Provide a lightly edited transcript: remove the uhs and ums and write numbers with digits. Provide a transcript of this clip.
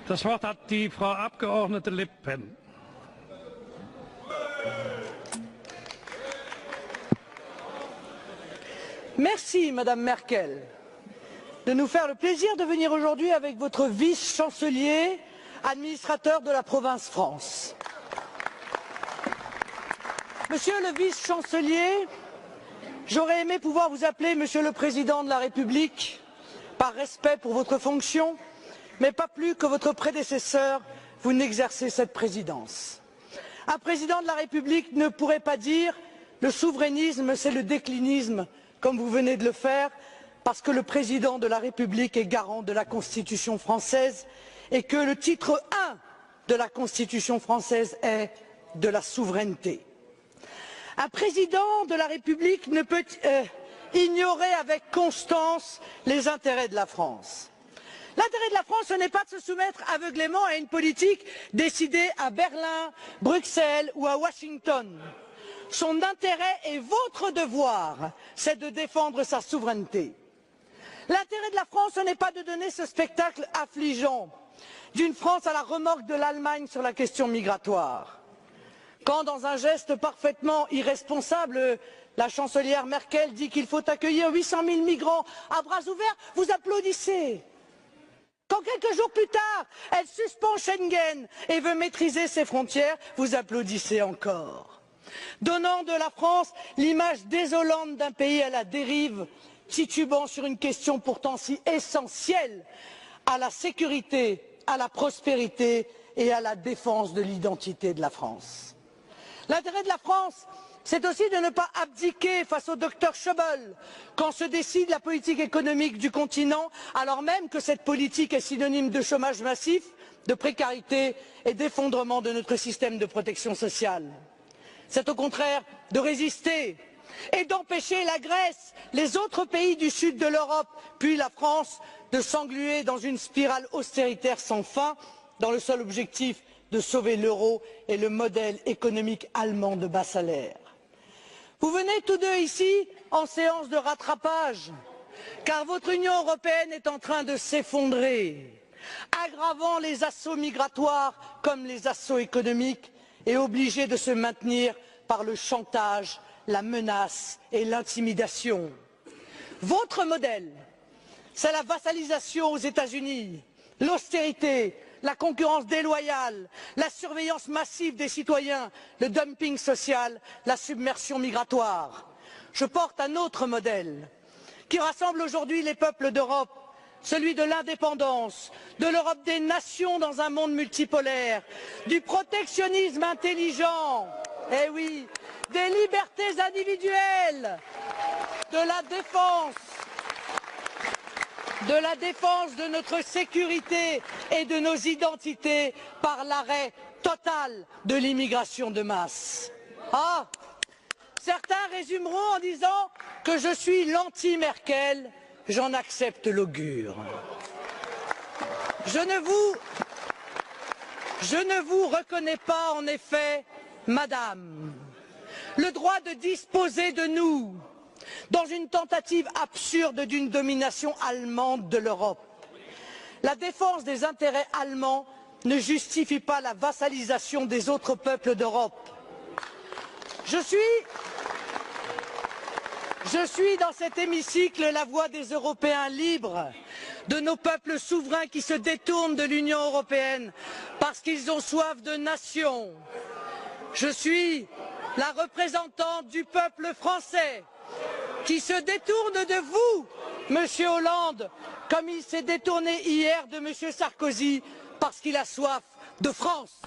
Das Wort hat die Frau Abgeordnete Le Pen. Merci, Madame Merkel, de nous faire le plaisir de venir aujourd'hui avec votre vice-chancelier, administrateur de la province France. Monsieur le vice-chancelier, j'aurais aimé pouvoir vous appeler Monsieur le Président de la République, par respect pour votre fonction, mais pas plus que votre prédécesseur, vous n'exercez cette présidence. Un président de la République ne pourrait pas dire « le souverainisme, c'est le déclinisme », comme vous venez de le faire, parce que le président de la République est garant de la Constitution française et que le titre 1 de la Constitution française est de la souveraineté. Un président de la République ne peut ignorer avec constance les intérêts de la France. L'intérêt de la France, ce n'est pas de se soumettre aveuglément à une politique décidée à Berlin, Bruxelles ou à Washington. Son intérêt et votre devoir, c'est de défendre sa souveraineté. L'intérêt de la France, ce n'est pas de donner ce spectacle affligeant d'une France à la remorque de l'Allemagne sur la question migratoire. Quand, dans un geste parfaitement irresponsable, la chancelière Merkel dit qu'il faut accueillir 800 000 migrants à bras ouverts, vous applaudissez. Quand quelques jours plus tard, elle suspend Schengen et veut maîtriser ses frontières, vous applaudissez encore. Donnant de la France l'image désolante d'un pays à la dérive, titubant sur une question pourtant si essentielle à la sécurité, à la prospérité et à la défense de l'identité de la France. L'intérêt de la France, c'est aussi de ne pas abdiquer face au docteur Schäuble quand se décide la politique économique du continent, alors même que cette politique est synonyme de chômage massif, de précarité et d'effondrement de notre système de protection sociale. C'est au contraire de résister et d'empêcher la Grèce, les autres pays du sud de l'Europe, puis la France, de s'engluer dans une spirale austéritaire sans fin, dans le seul objectif de sauver l'euro et le modèle économique allemand de bas salaire. Vous venez tous deux ici en séance de rattrapage, car votre Union européenne est en train de s'effondrer, aggravant les assauts migratoires comme les assauts économiques et obligée de se maintenir par le chantage, la menace et l'intimidation. Votre modèle, c'est la vassalisation aux États-Unis, l'austérité, la concurrence déloyale, la surveillance massive des citoyens, le dumping social, la submersion migratoire. Je porte un autre modèle qui rassemble aujourd'hui les peuples d'Europe, celui de l'indépendance, de l'Europe des nations dans un monde multipolaire, du protectionnisme intelligent, eh oui, des libertés individuelles, de la défense de notre sécurité et de nos identités par l'arrêt total de l'immigration de masse. Ah, certains résumeront en disant que je suis l'anti-Merkel. J'en accepte l'augure. Je ne vous reconnais pas, en effet, Madame, le droit de disposer de nous dans une tentative absurde d'une domination allemande de l'Europe. La défense des intérêts allemands ne justifie pas la vassalisation des autres peuples d'Europe. Je suis dans cet hémicycle la voix des Européens libres, de nos peuples souverains qui se détournent de l'Union européenne parce qu'ils ont soif de nation. Je suis la représentante du peuple français qui se détourne de vous, Monsieur Hollande, comme il s'est détourné hier de Monsieur Sarkozy parce qu'il a soif de France.